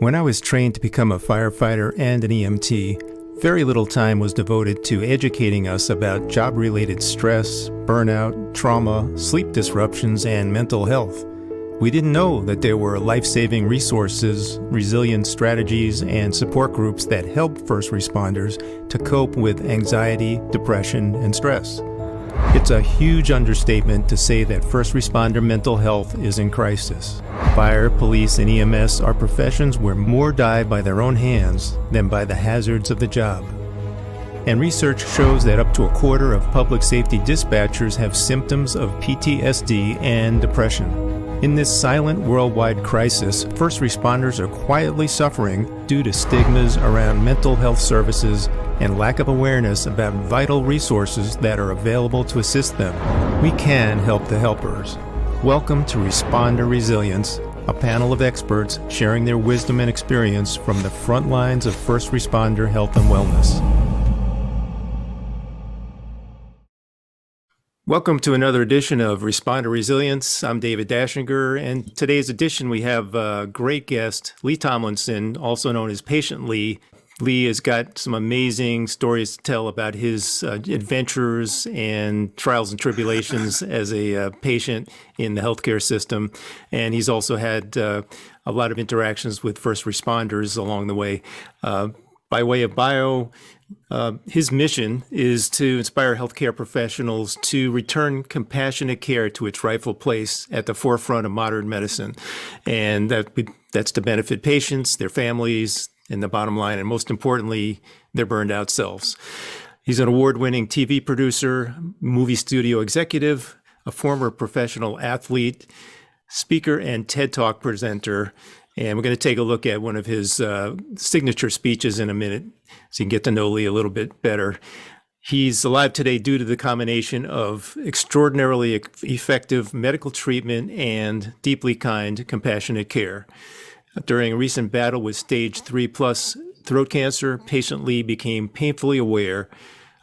When I was trained to become a firefighter and an EMT, very little time was devoted to educating us about job-related stress, burnout, trauma, sleep disruptions, and mental health. We didn't know that there were life-saving resources, resilience strategies, and support groups that help first responders to cope with anxiety, depression, and stress. It's a huge understatement to say that first responder mental health is in crisis. Fire, police, and EMS are professions where more die by their own hands than by the hazards of the job. And research shows that up to a quarter of public safety dispatchers have symptoms of PTSD and depression. In this silent worldwide crisis, first responders are quietly suffering due to stigmas around mental health services and lack of awareness about vital resources that are available to assist them. We can help the helpers. Welcome to Responder Resilience, a panel of experts sharing their wisdom and experience from the front lines of first responder health and wellness. Welcome to another edition of Responder Resilience. I'm David Dashinger, and today's edition we have a great guest, Lee Tomlinson, also known as Patient Lee. Lee has got some amazing stories to tell about his adventures and trials and tribulations as a patient in the healthcare system. And he's also had a lot of interactions with first responders along the way. By way of bio, his mission is to inspire healthcare professionals to return compassionate care to its rightful place at the forefront of modern medicine. And that's to benefit patients, their families, and the bottom line, and most importantly, their burned out selves. He's an award-winning TV producer, movie studio executive, a former professional athlete, speaker, and TED Talk presenter. And we're going to take a look at one of his signature speeches in a minute so you can get to know Lee a little bit better. He's alive today due to the combination of extraordinarily effective medical treatment and deeply kind, compassionate care. During a recent battle with stage 3+ throat cancer, patient Lee became painfully aware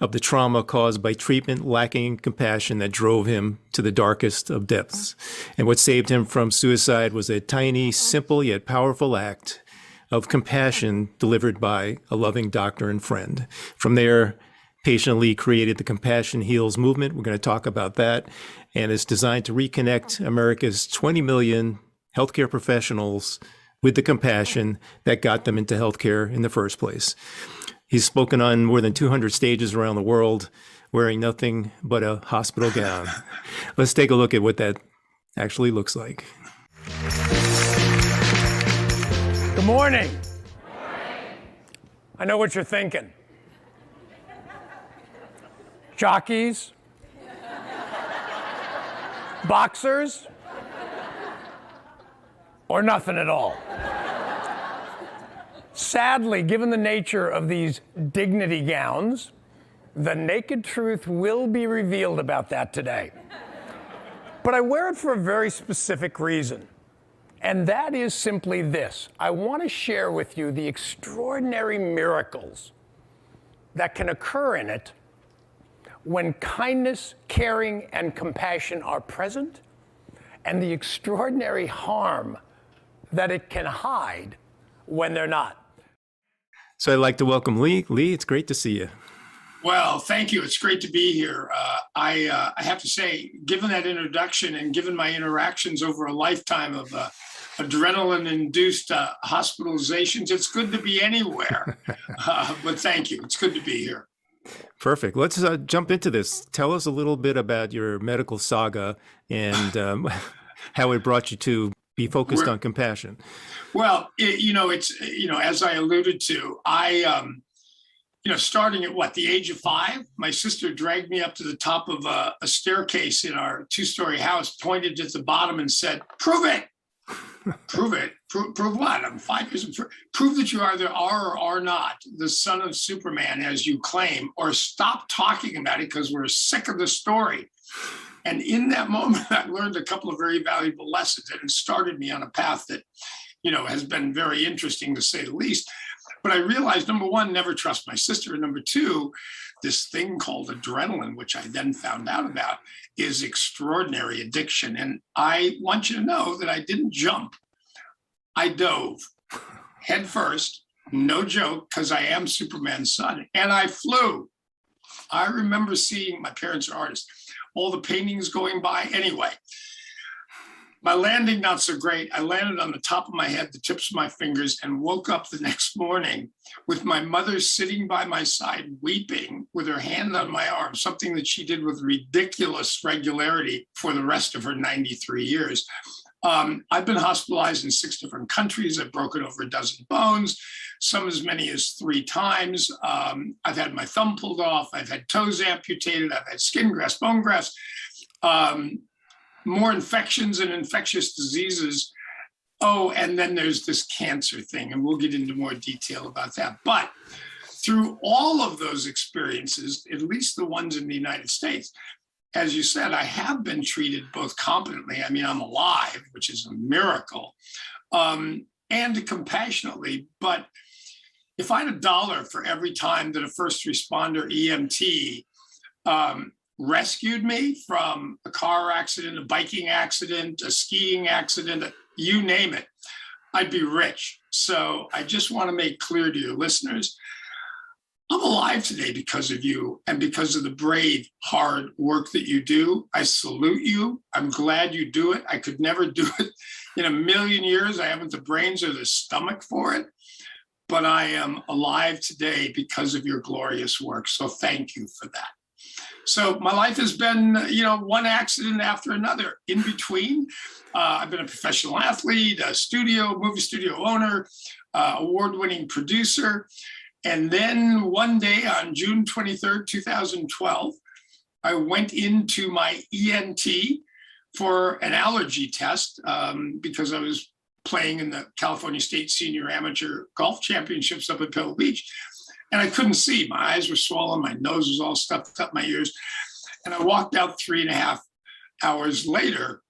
of the trauma caused by treatment lacking compassion that drove him to the darkest of depths. And what saved him from suicide was a tiny, simple yet powerful act of compassion delivered by a loving doctor and friend. From there, patient Lee created the Compassion Heals movement. We're going to talk about that. And it's designed to reconnect America's 20 million healthcare professionals with the compassion that got them into healthcare in the first place. He's spoken on more than 200 stages around the world, wearing nothing but a hospital gown. Let's take a look at what that actually looks like. Good morning. I know what you're thinking. Jockeys? Boxers? Or nothing at all. Sadly, given the nature of these dignity gowns, the naked truth will be revealed about that today. But I wear it for a very specific reason, and that is simply this. I want to share with you the extraordinary miracles that can occur in it when kindness, caring, and compassion are present, and the extraordinary harm that it can hide when they're not. So I'd like to welcome Lee. Lee, it's great to see you. Well, thank you. It's great to be here. I have to say, given that introduction and given my interactions over a lifetime of adrenaline-induced hospitalizations, it's good to be anywhere. But thank you. It's good to be here. Perfect. Let's jump into this. Tell us a little bit about your medical saga and how it brought you to be focused on compassion. Well, as I alluded to, I, starting at the age of 5, my sister dragged me up to the top of a staircase in our 2-story house, pointed at the bottom and said, "Prove it." Prove it. Prove what? I'm 5 years old. Prove that you either are or are not the son of Superman, as you claim, or stop talking about it because we're sick of the story. And in that moment, I learned a couple of very valuable lessons, and it started me on a path that, has been very interesting to say the least. But I realized, number one, never trust my sister. And number two, this thing called adrenaline, which I then found out about, is extraordinary addiction. And I want you to know that I didn't jump. I dove head first, no joke, because I am Superman's son, and I flew. I remember seeing, my parents are artists, all the paintings going by. Anyway, my landing, not so great. I landed on the top of my head, the tips of my fingers, and woke up the next morning with my mother sitting by my side, weeping with her hand on my arm, something that she did with ridiculous regularity for the rest of her 93 years. I've been hospitalized in 6 different countries. I've broken over a dozen bones, some as many as 3 times. I've had my thumb pulled off. I've had toes amputated. I've had skin grafts, bone grafts. More infections and infectious diseases. Oh, and then there's this cancer thing, and we'll get into more detail about that. But through all of those experiences, at least the ones in the United States, as you said, I have been treated both competently. I mean, I'm alive, which is a miracle, and compassionately. But if I had $1 for every time that a first responder EMT rescued me from a car accident, a biking accident, a skiing accident, you name it, I'd be rich. So I just want to make clear to your listeners, I'm alive today because of you and because of the brave, hard work that you do. I salute you. I'm glad you do it. I could never do it in a million years. I haven't the brains or the stomach for it, but I am alive today because of your glorious work. So thank you for that. So my life has been, one accident after another. In between, I've been a professional athlete, a movie studio owner, award-winning producer. And then one day on June 23rd, 2012, I went into my ENT for an allergy test because I was playing in the California State Senior Amateur Golf Championships up at Pebble Beach. And I couldn't see. My eyes were swollen. My nose was all stuffed up my ears. And I walked out 3.5 hours later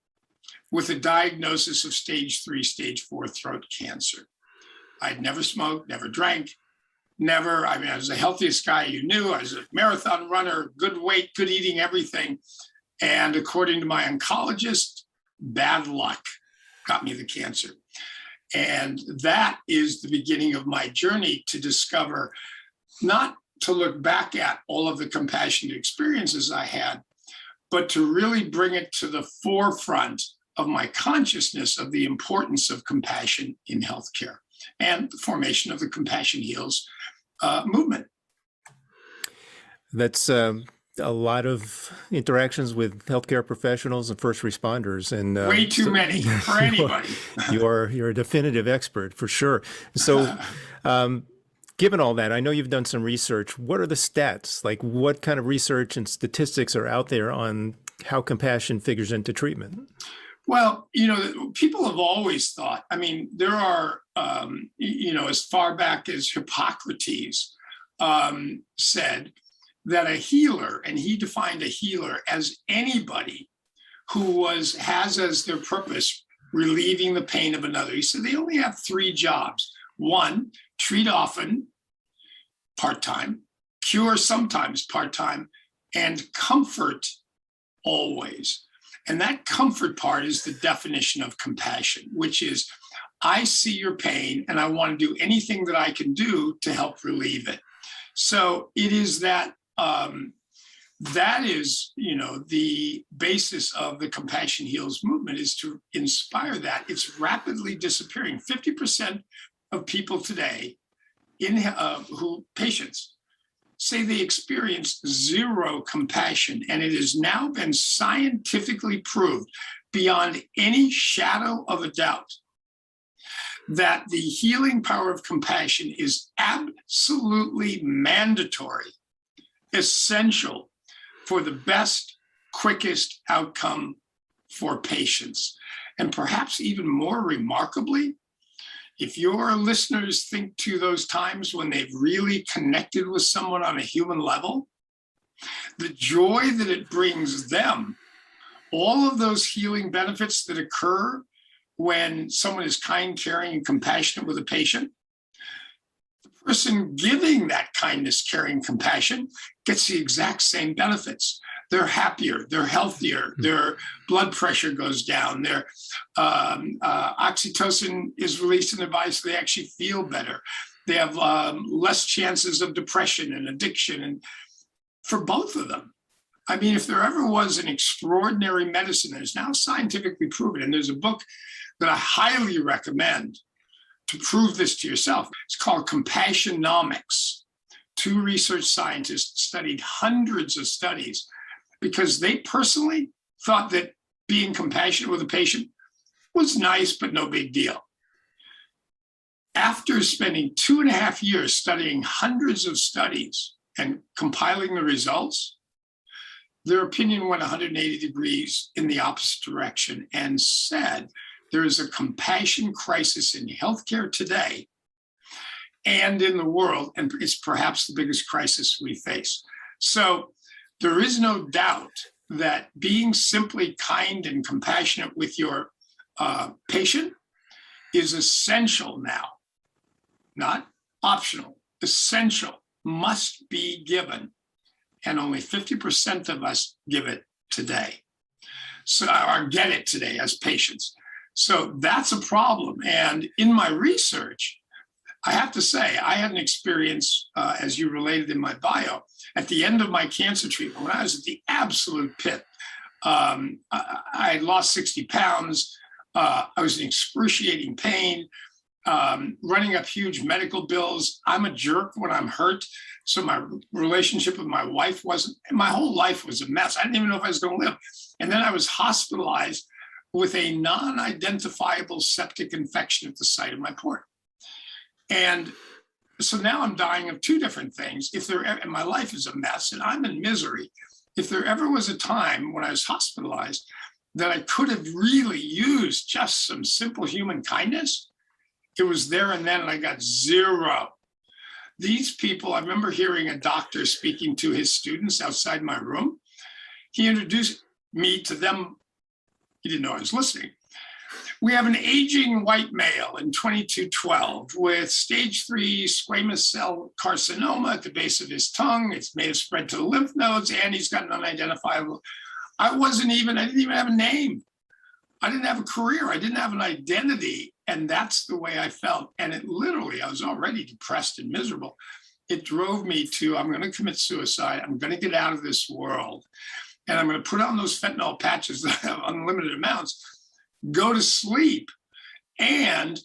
with a diagnosis of stage 3, stage 4 throat cancer. I'd never smoked, never drank, I was the healthiest guy you knew. I was a marathon runner, good weight, good eating, everything. And according to my oncologist, bad luck got me the cancer. And that is the beginning of my journey to discover, not to look back at all of the compassionate experiences I had, but to really bring it to the forefront of my consciousness of the importance of compassion in healthcare and the formation of the Compassion Heals movement. That's a lot of interactions with healthcare professionals and first responders, and way too many for anybody. You're a definitive expert for sure. So, given all that, I know you've done some research. What are the stats? Like, what kind of research and statistics are out there on how compassion figures into treatment? Well, people have always thought, there are, as far back as Hippocrates said that a healer, and he defined a healer as anybody who has as their purpose relieving the pain of another. He said they only have 3 jobs. 1, treat often, part-time, cure sometimes, part-time, and comfort always. And that comfort part is the definition of compassion, which is, I see your pain and I want to do anything that I can do to help relieve it. So it is that is, the basis of the Compassion Heals movement, is to inspire that. It's rapidly disappearing. 50% of people today patients say they experience 0 compassion, and it has now been scientifically proved beyond any shadow of a doubt that the healing power of compassion is absolutely mandatory, essential for the best, quickest outcome for patients. And perhaps even more remarkably, if your listeners think to those times when they've really connected with someone on a human level, the joy that it brings them, all of those healing benefits that occur when someone is kind, caring, and compassionate with a patient, the person giving that kindness, caring, compassion gets the exact same benefits. they're happier, they're healthier, their blood pressure goes down, their oxytocin is released in their body, so they actually feel better. They have less chances of depression and addiction, and for both of them. I mean, if there ever was an extraordinary medicine that is now scientifically proven, and there's a book that I highly recommend to prove this to yourself. It's called Compassionomics. 2 research scientists studied hundreds of studies because they personally thought that being compassionate with a patient was nice, but no big deal. After spending 2.5 years studying hundreds of studies and compiling the results, their opinion went 180 degrees in the opposite direction and said, there is a compassion crisis in healthcare today and in the world, and it's perhaps the biggest crisis we face. So there is no doubt that being simply kind and compassionate with your patient is essential now, not optional, essential, must be given. And only 50% of us give it today, or get it today as patients. So that's a problem. And in my research, I have to say, I had an experience, as you related in my bio, at the end of my cancer treatment, when I was at the absolute pit. I had lost 60 pounds. I was in excruciating pain, running up huge medical bills. I'm a jerk when I'm hurt. So my relationship with my wife my whole life was a mess. I didn't even know if I was going to live. And then I was hospitalized with a non-identifiable septic infection at the site of my port. And so now I'm dying of 2 different things. And my life is a mess and I'm in misery. If there ever was a time when I was hospitalized that I could have really used just some simple human kindness, it was there and then, and I got 0. These people, I remember hearing a doctor speaking to his students outside my room. He introduced me to them. He didn't know I was listening. We have an aging white male in 2212 with stage 3 squamous cell carcinoma at the base of his tongue. It's may have spread to the lymph nodes, and he's got an unidentifiable. I didn't even have a name. I didn't have a career. I didn't have an identity. And that's the way I felt. And it literally, I was already depressed and miserable. It drove me to, I'm going to commit suicide. I'm going to get out of this world. And I'm going to put on those fentanyl patches that have unlimited amounts, go to sleep, and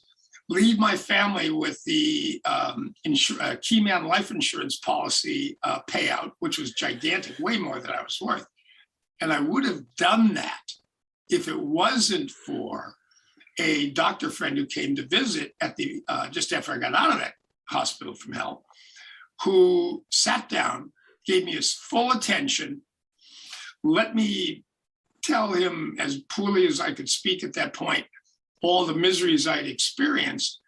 leave my family with the Keyman life insurance policy payout, which was gigantic, way more than I was worth. And I would have done that if it wasn't for a doctor friend who came to visit at the just after I got out of that hospital from hell, who sat down, gave me his full attention, let me tell him as poorly as I could speak at that point, all the miseries I'd experienced,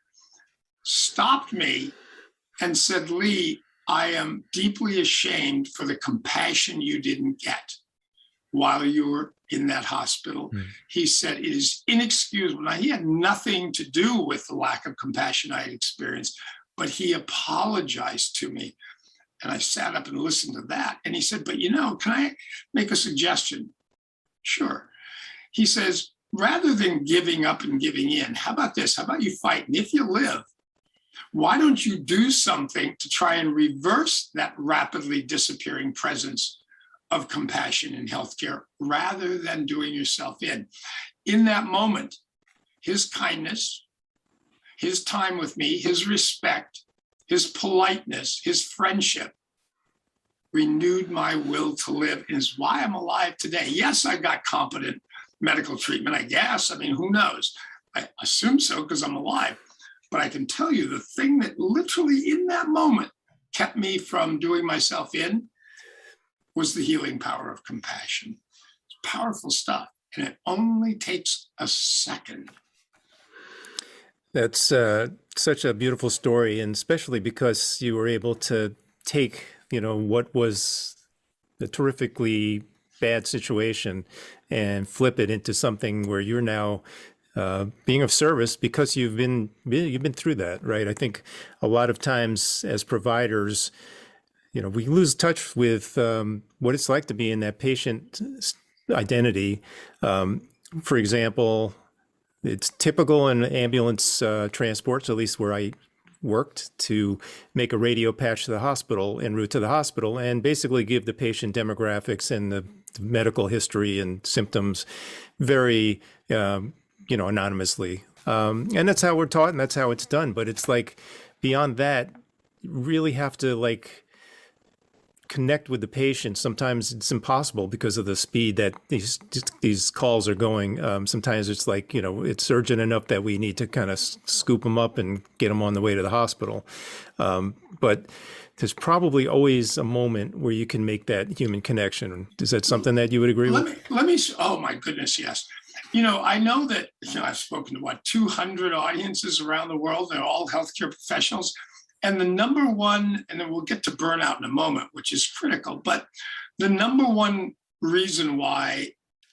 stopped me and said, Lee, I am deeply ashamed for the compassion you didn't get while you were in that hospital. He said, it is inexcusable. Now, he had nothing to do with the lack of compassion I had experienced, but he apologized to me. And I sat up and listened to that. And he said, but can I make a suggestion? Sure. He says, rather than giving up and giving in, how about this? How about you fight? And if you live, why don't you do something to try and reverse that rapidly disappearing presence of compassion in healthcare rather than doing yourself in? In that moment, his kindness, his time with me, his respect, his politeness, his friendship renewed my will to live, and is why I'm alive today. Yes, I got competent medical treatment, I guess. I mean, who knows? I assume so because I'm alive. But I can tell you the thing that literally in that moment kept me from doing myself in was the healing power of compassion. It's powerful stuff, and it only takes a second. That's such a beautiful story, and especially because you were able to take, what was a terrifically bad situation and flip it into something where you're now being of service because you've been through that, right? I think a lot of times as providers, we lose touch with what it's like to be in that patient identity. For example, it's typical in ambulance transports, at least where I worked, to make a radio patch to the hospital en route to the hospital and basically give the patient demographics and the medical history and symptoms very, anonymously. And that's how we're taught and that's how it's done. But it's like beyond that, you really have to connect with the patient. Sometimes it's impossible because of the speed that these calls are going. Sometimes it's it's urgent enough that we need to kind of scoop them up and get them on the way to the hospital. But there's probably always a moment where you can make that human connection. Is that something that you would agree with? Let me, oh my goodness, yes. I know that I've spoken to 200 audiences around the world. They're all healthcare professionals. And the number one, and then we'll get to burnout in a moment, which is critical, but the number one reason why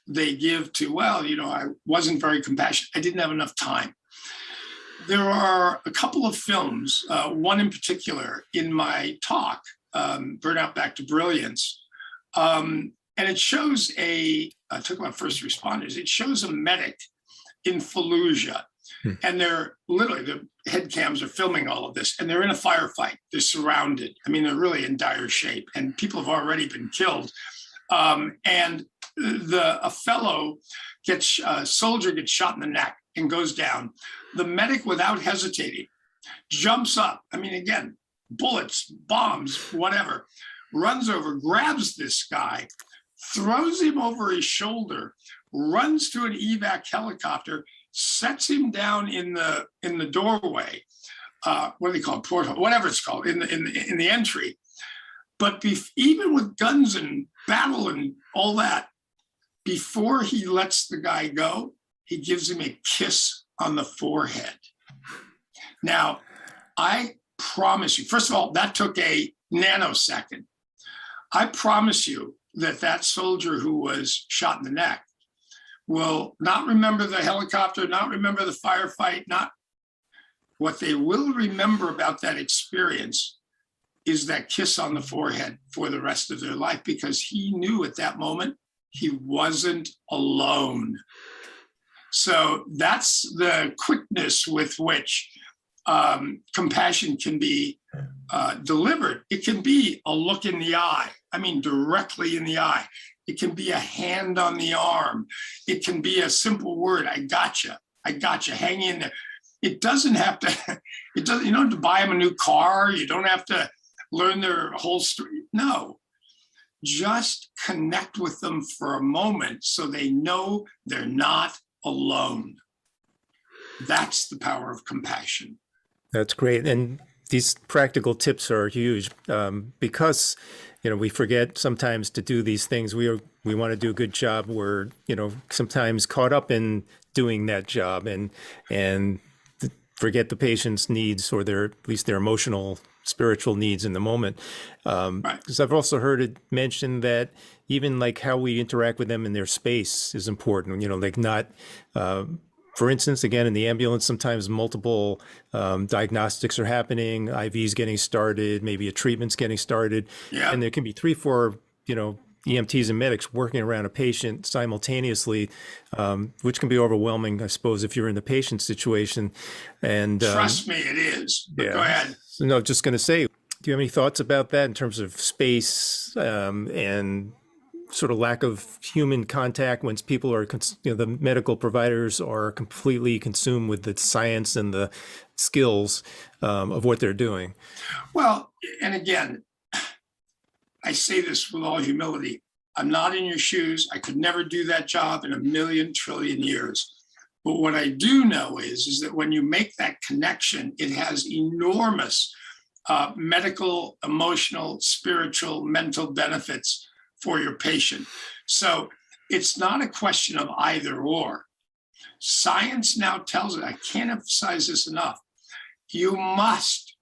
they give to, I wasn't very compassionate. I didn't have enough time. There are a couple of films, one in particular in my talk, Burnout Back to Brilliance. And it shows talk about first responders, it shows a medic in Fallujah. And they're literally, the head cams are filming all of this, and they're in a firefight. They're surrounded. I mean, they're really in dire shape, and people have already been killed. And a soldier gets shot in the neck and goes down. The medic, without hesitating, jumps up. I mean, again, bullets, bombs, whatever, runs over, grabs this guy, throws him over his shoulder, runs to an evac helicopter, sets him down in the doorway. What do they call it? Porthole, whatever it's called, in the entry. But even with guns and battle and all that, before he lets the guy go, he gives him a kiss on the forehead. Now, I promise you, first of all, that took a nanosecond. I promise you that soldier who was shot in the neck will not remember the helicopter, not remember the firefight, what they will remember about that experience is that kiss on the forehead for the rest of their life, because he knew at that moment he wasn't alone. So that's the quickness with which compassion can be delivered. It can be a look in the eye, directly in the eye. It can be a hand on the arm. It can be a simple word, I gotcha, hang in there. It doesn't have to, you don't have to buy them a new car. You don't have to learn their whole story. No, just connect with them for a moment so they know they're not alone. That's the power of compassion. That's great. And these practical tips are huge because, we forget sometimes to do these things. We want to do a good job. We're, sometimes caught up in doing that job and forget the patient's needs or at least their emotional, spiritual needs in the moment. Because I've also heard it mentioned that even how we interact with them in their space is important. Not, for instance, again, in the ambulance, sometimes multiple diagnostics are happening, IVs getting started, maybe a treatment's getting started. Yeah. And there can be 3, 4, EMTs and medics working around a patient simultaneously, which can be overwhelming, I suppose, if you're in the patient situation. And trust me, it is. But go ahead. So, no, just going to say, do you have any thoughts about that in terms of space and sort of lack of human contact when people are, the medical providers are completely consumed with the science and the skills of what they're doing? Well, and again, I say this with all humility. I'm not in your shoes. I could never do that job in a million trillion years. But what I do know is that when you make that connection, it has enormous medical, emotional, spiritual, mental benefits for your patient. So it's not a question of either or. Science now tells it, I can't emphasize this enough, you must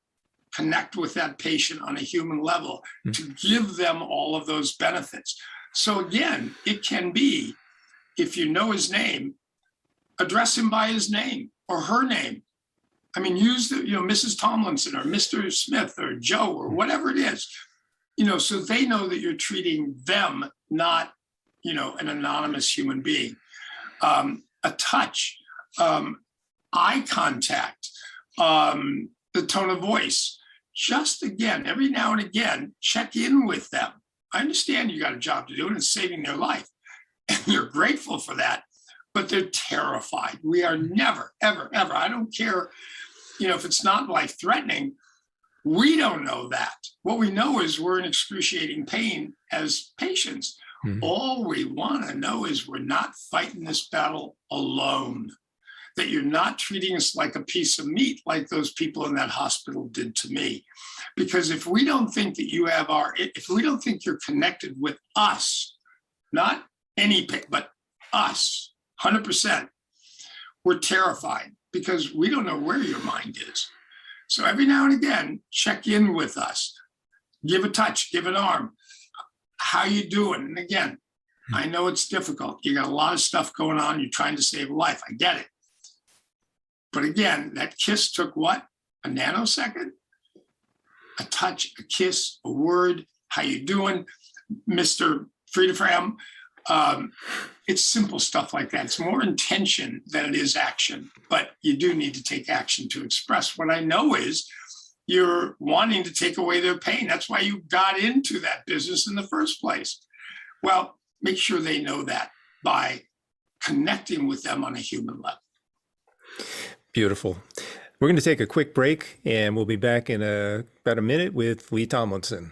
connect with that patient on a human level to give them all of those benefits. So again, it can be, if you know his name, address him by his name or her name. Use the, Mrs. Tomlinson or Mr. Smith or Joe or whatever it is. so they know that you're treating them, not, an anonymous human being. A touch, eye contact, the tone of voice. Just again, every now and again, check in with them. I understand you got a job to do and it's saving their life. And you're grateful for that, but they're terrified. We are never, ever, ever. I don't care, if it's not life-threatening, we don't know that. What we know is we're in excruciating pain as patients. Mm-hmm. All we want to know is we're not fighting this battle alone, that you're not treating us like a piece of meat, like those people in that hospital did to me. Because if we don't think that if we don't think you're connected with us, not any, but us, 100%, we're terrified because we don't know where your mind is. So every now and again, check in with us, give a touch, give an arm. How you doing? And again, I know it's difficult. You got a lot of stuff going on. You're trying to save a life. I get it. But again, that kiss took what? A nanosecond? A touch, a kiss, a word. How you doing, Mr. Friedefram? It's simple stuff like that. It's more intention than it is action. But you do need to take action to express. What I know is you're wanting to take away their pain. That's why you got into that business in the first place. Well, make sure they know that by connecting with them on a human level. Beautiful. We're going to take a quick break, and we'll be back in about a minute with Lee Tomlinson.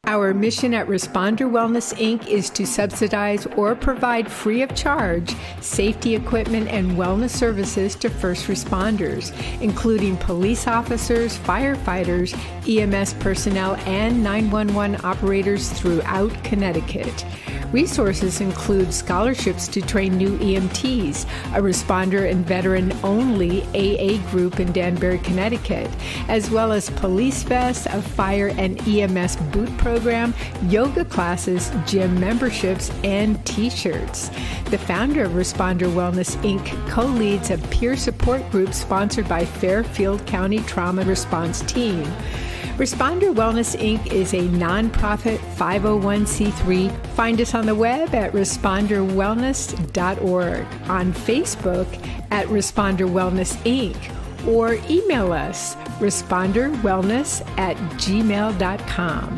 Our mission at Responder Wellness, Inc. is to subsidize or provide free of charge safety equipment and wellness services to first responders, including police officers, firefighters, EMS personnel, and 911 operators throughout Connecticut. Resources include scholarships to train new EMTs, a responder and veteran-only AA group in Danbury, Connecticut, as well as police vests, a fire and EMS boot program, yoga classes, gym memberships, and T-shirts. The founder of Responder Wellness, Inc. co-leads a peer support group sponsored by Fairfield County Trauma Response Team. Responder Wellness, Inc. is a nonprofit 501c3. Find us on the web at responderwellness.org, on Facebook at Responder Wellness, Inc., or email us responderwellness@gmail.com.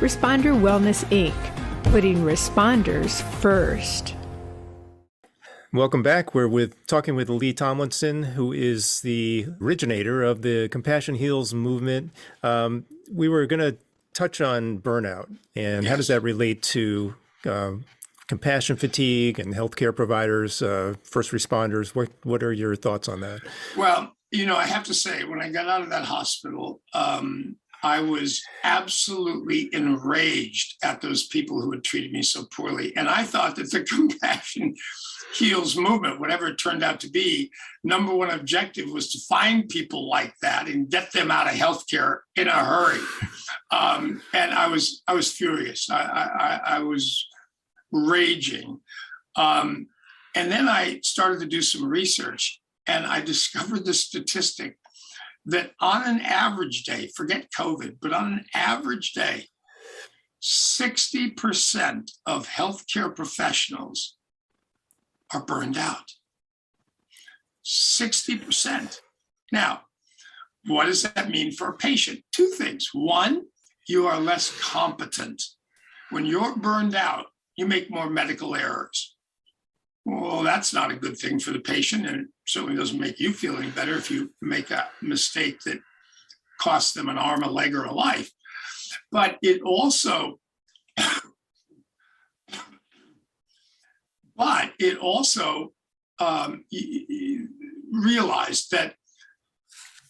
Responder Wellness, Inc., putting responders first. Welcome back. We're talking with Lee Tomlinson, who is the originator of the Compassion Heals movement. We were going to touch on burnout and how does that relate to compassion fatigue and healthcare providers, first responders. What are your thoughts on that? Well, I have to say, when I got out of that hospital, I was absolutely enraged at those people who had treated me so poorly. And I thought that the Compassion Heals movement, whatever it turned out to be, number one objective was to find people like that and get them out of healthcare in a hurry. And I was furious. I was raging. And then I started to do some research, and I discovered the statistic that on an average day, forget COVID, but on an average day, 60% of healthcare professionals are burned out. 60%. Now, what does that mean for a patient? Two things. One, you are less competent. When you're burned out, you make more medical errors. Well, that's not a good thing for the patient, and it certainly doesn't make you feel any better if you make a mistake that costs them an arm, a leg, or a life. But it also realized that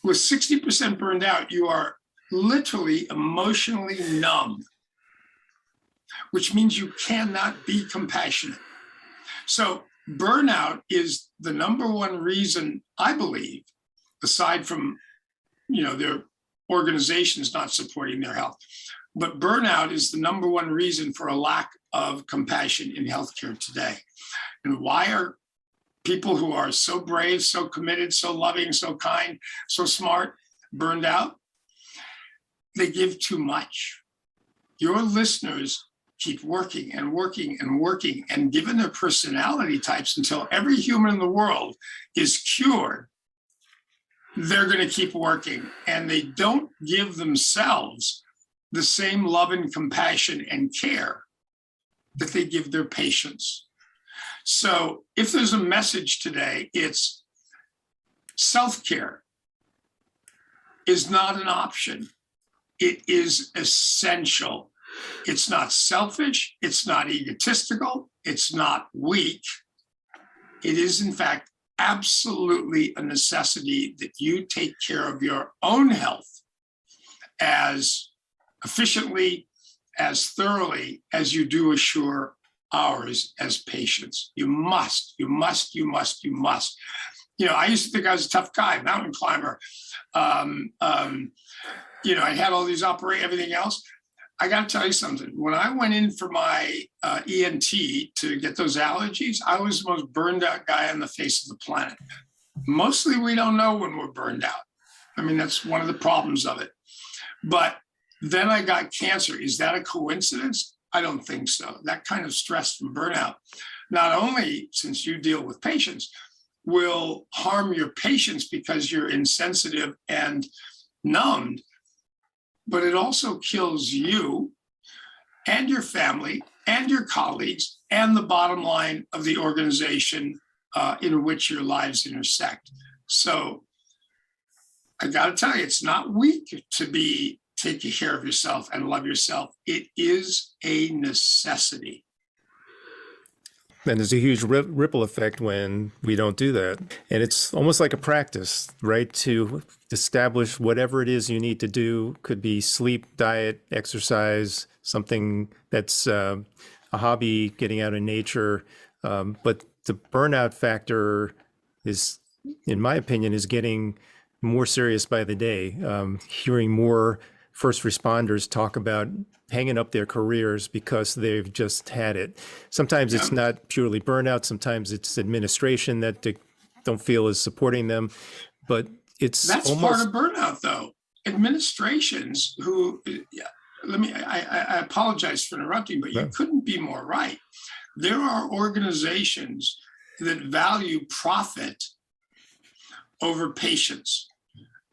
with 60% burned out, you are literally emotionally numb, which means you cannot be compassionate. So burnout is the number one reason, I believe, aside from, their organizations not supporting their health, but burnout is the number one reason for a lack of compassion in healthcare today. And why are people who are so brave, so committed, so loving, so kind, so smart, burned out? They give too much. your listeners keep working and working and working, and given their personality types, until every human in the world is cured, they're going to keep working, and they don't give themselves the same love and compassion and care that they give their patients. So if there's a message today, it's self-care is not an option. It is essential. It's not selfish. It's not egotistical. It's not weak. It is, in fact, absolutely a necessity that you take care of your own health as efficiently, as thoroughly as you do assure ours as patients. You must, you must, you must, you must. You know, I used to think I was a tough guy, mountain climber. You know, I had all these everything else. I got to tell you something. When I went in for my EMT to get those allergies, I was the most burned out guy on the face of the planet. Mostly we don't know when we're burned out. I mean, that's one of the problems of it. But then I got cancer. Is that a coincidence? I don't think so. That kind of stress from burnout, not only, since you deal with patients, will harm your patients because you're insensitive and numbed, but it also kills you and your family and your colleagues and the bottom line of the organization in which your lives intersect. So I got to tell you, it's not weak to be taking care of yourself and love yourself. It is a necessity. And there's a huge ripple effect when we don't do that. And it's almost like a practice, right? To establish whatever it is you need to do. Could be sleep, diet, exercise, something that's a hobby, getting out in nature. But the burnout factor is, in my opinion, is getting more serious by the day. Hearing more first responders talk about hanging up their careers because they've just had it. Sometimes it's not purely burnout. Sometimes it's administration that they don't feel is supporting them. But that's part of burnout, though. Administrations who, I apologize for interrupting, but you couldn't be more right. There are organizations that value profit over patients,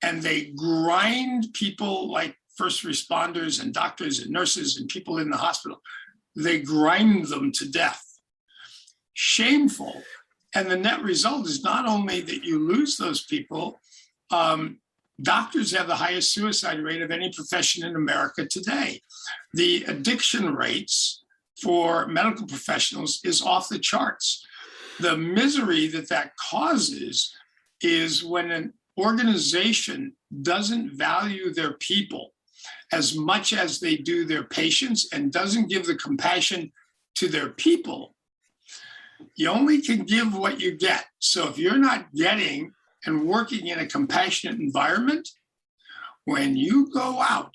and they grind people like first responders and doctors and nurses and people in the hospital. They grind them to death. Shameful. And the net result is not only that you lose those people, doctors have the highest suicide rate of any profession in America today. The addiction rates for medical professionals is off the charts. The misery that causes is when an organization doesn't value their people as much as they do their patients and doesn't give the compassion to their people. You only can give what you get. So if you're not getting and working in a compassionate environment, when you go out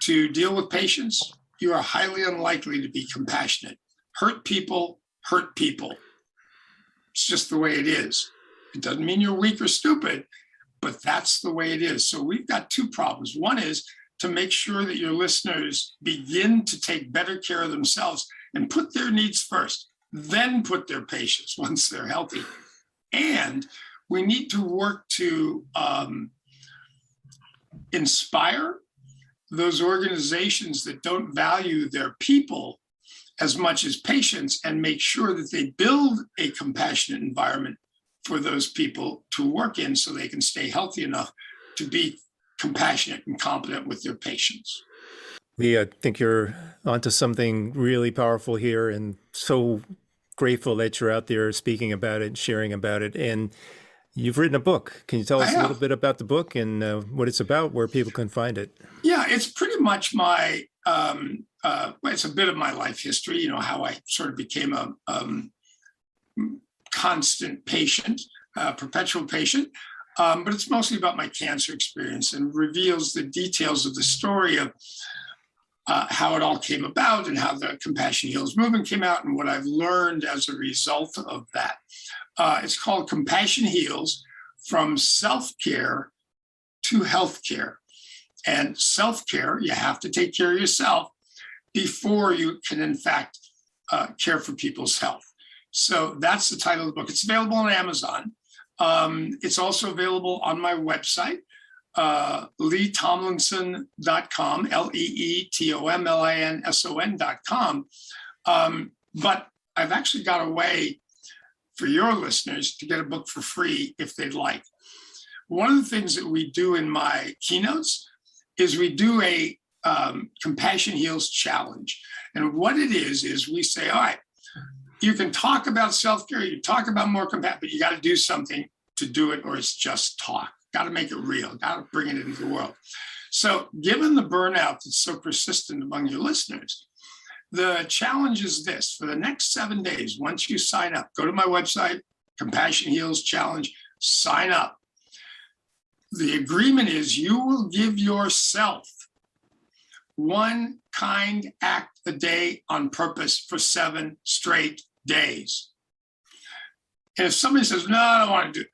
to deal with patients, you are highly unlikely to be compassionate. Hurt people hurt people. It's just the way it is. It doesn't mean you're weak or stupid, but that's the way it is. So we've got two problems. One is to make sure that your listeners begin to take better care of themselves and put their needs first, then put their patients once they're healthy. And we need to work to inspire those organizations that don't value their people as much as patients, and make sure that they build a compassionate environment for those people to work in so they can stay healthy enough to be compassionate and competent with their patients. Lee, I think you're onto something really powerful here, and so grateful that you're out there speaking about it, sharing about it. And you've written a book. Can you tell us a little bit about the book and what it's about, where people can find it? Yeah, it's pretty much my, it's a bit of my life history, you know, how I sort of became a constant patient, perpetual patient. But it's mostly about my cancer experience and reveals the details of the story of how it all came about and how the Compassion Heals movement came out and what I've learned as a result of that. It's called Compassion Heals: From Self-Care to Healthcare. And self-care, you have to take care of yourself. before you can, in fact, care for people's health. So that's the title of the book. It's available on Amazon. It's also available on my website, leetomlinson.com, leetomlinson.com. But I've actually got a way for your listeners to get a book for free if they'd like. One of the things that we do in my keynotes is we do a Compassion Heals Challenge. And what it is we say, all right, you can talk about self-care, you talk about more compassion, but you got to do something to do it, or it's just talk. Got to make it real, got to bring it into the world. So given the burnout that's so persistent among your listeners, the challenge is this: for the next 7 days, once you sign up, go to my website, Compassion Heals Challenge, sign up. The agreement is you will give yourself one kind act a day on purpose for 7 straight days. And if somebody says, no, I don't want to do it,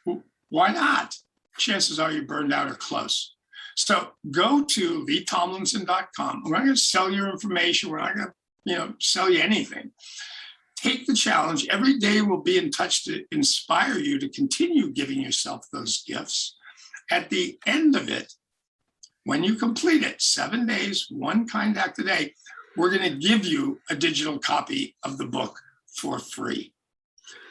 well, why not? Chances are you're burned out or close. So go to leetomlinson.com. We're not going to sell your information. We're not going to, sell you anything. Take the challenge. Every day will be in touch to inspire you to continue giving yourself those gifts. At the end of it, when you complete it, 7 days, one kind act a day, we're going to give you a digital copy of the book for free.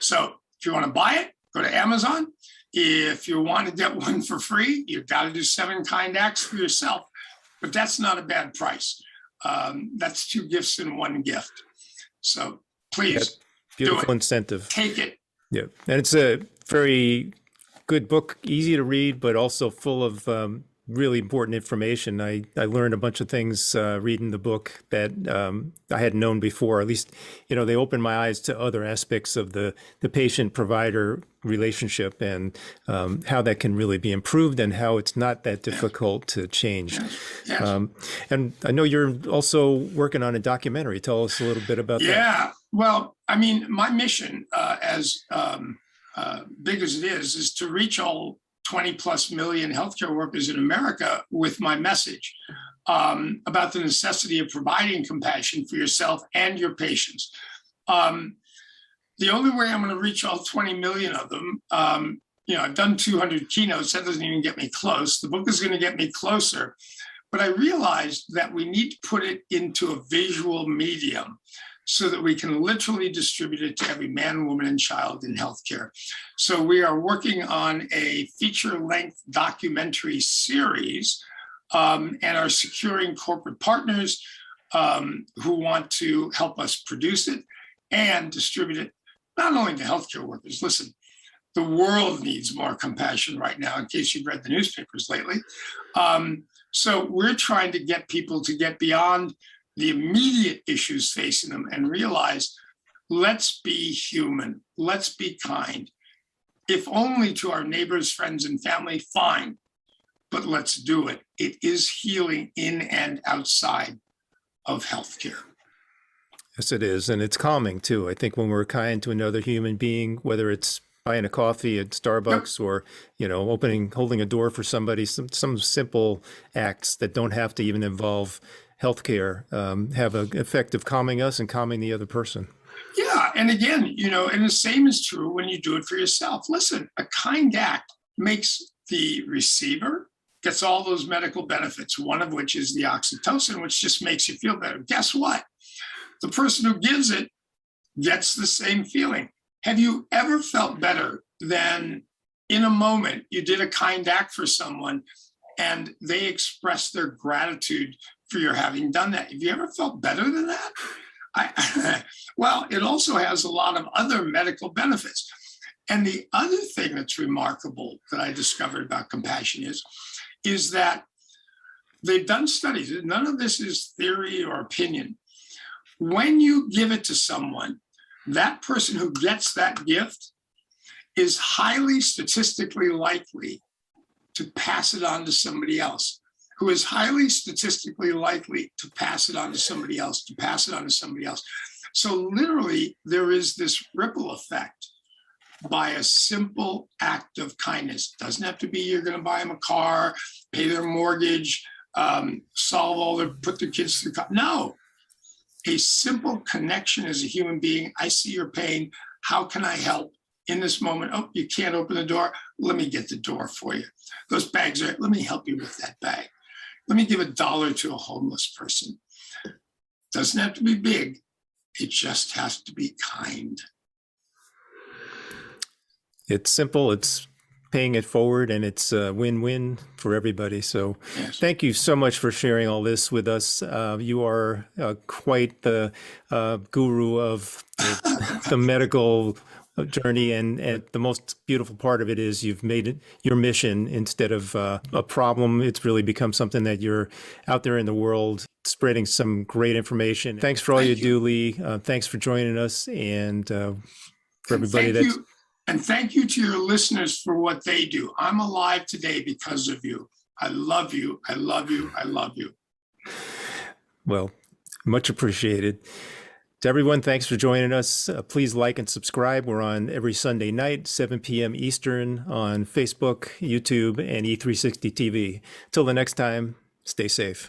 So if you want to buy it, go to Amazon. If you want to get one for free, you've got to do 7 kind acts for yourself, but that's not a bad price. That's 2 gifts in 1 gift. So please, beautiful do it. Incentive. Take it. Yeah, and it's a very good book, easy to read, but also full of really important information. I learned a bunch of things reading the book that I hadn't known before. At least, they opened my eyes to other aspects of the patient-provider relationship and how that can really be improved and how it's not that difficult to change. Yes. And I know you're also working on a documentary. Tell us a little bit about that. Yeah, well, I mean, my mission, as big as it is to reach all 20 plus million healthcare workers in America with my message about the necessity of providing compassion for yourself and your patients. The only way I'm going to reach all 20 million of them, I've done 200 keynotes. That doesn't even get me close. The book is going to get me closer. But I realized that we need to put it into a visual medium so that we can literally distribute it to every man, woman, and child in healthcare. So we are working on a feature-length documentary series and are securing corporate partners who want to help us produce it and distribute it, not only to healthcare workers. Listen, the world needs more compassion right now, in case you've read the newspapers lately. So we're trying to get people to get beyond the immediate issues facing them and realize, let's be human, let's be kind. If only to our neighbors, friends, and family, fine, but let's do it. It is healing in and outside of healthcare. Yes, it is. And it's calming too. I think when we're kind to another human being, whether it's buying a coffee at Starbucks or, holding a door for somebody, some simple acts that don't have to even involve healthcare have an effect of calming us and calming the other person. Yeah. And again, and the same is true when you do it for yourself. Listen, a kind act makes the receiver gets all those medical benefits, one of which is the oxytocin, which just makes you feel better. Guess what? The person who gives it gets the same feeling. Have you ever felt better than in a moment you did a kind act for someone and they expressed their gratitude for your having done that? Have you ever felt better than that? Well, it also has a lot of other medical benefits. And the other thing that's remarkable that I discovered about compassion is that they've done studies. None of this is theory or opinion. When you give it to someone, that person who gets that gift is highly statistically likely to pass it on to somebody else, who is highly statistically likely to pass it on to somebody else, to pass it on to somebody else. So literally, there is this ripple effect by a simple act of kindness. Doesn't have to be you're going to buy them a car, pay their mortgage, solve all their, put their kids through. No, a simple connection as a human being. I see your pain. How can I help in this moment? Oh, you can't open the door. Let me get the door for you. Those bags are, let me help you with that bag. Let me give $1 to a homeless person. Doesn't have to be big. It just has to be kind. It's simple. It's paying it forward, and it's a win-win for everybody. So Yes. thank you so much for sharing all this with us. You are quite the guru of the medical journey, and the most beautiful part of it is you've made it your mission instead of a problem. It's really become something that you're out there in the world spreading some great information. Thanks for all you do, Lee. Thanks for joining us, and for everybody that's... And thank you to your listeners for what they do. I'm alive today because of you. I love you. I love you. I love you. Well, much appreciated. To everyone, thanks for joining us. Please like and subscribe. We're on every Sunday night, 7 p.m. Eastern on Facebook, YouTube, and E360 TV. Till the next time, stay safe.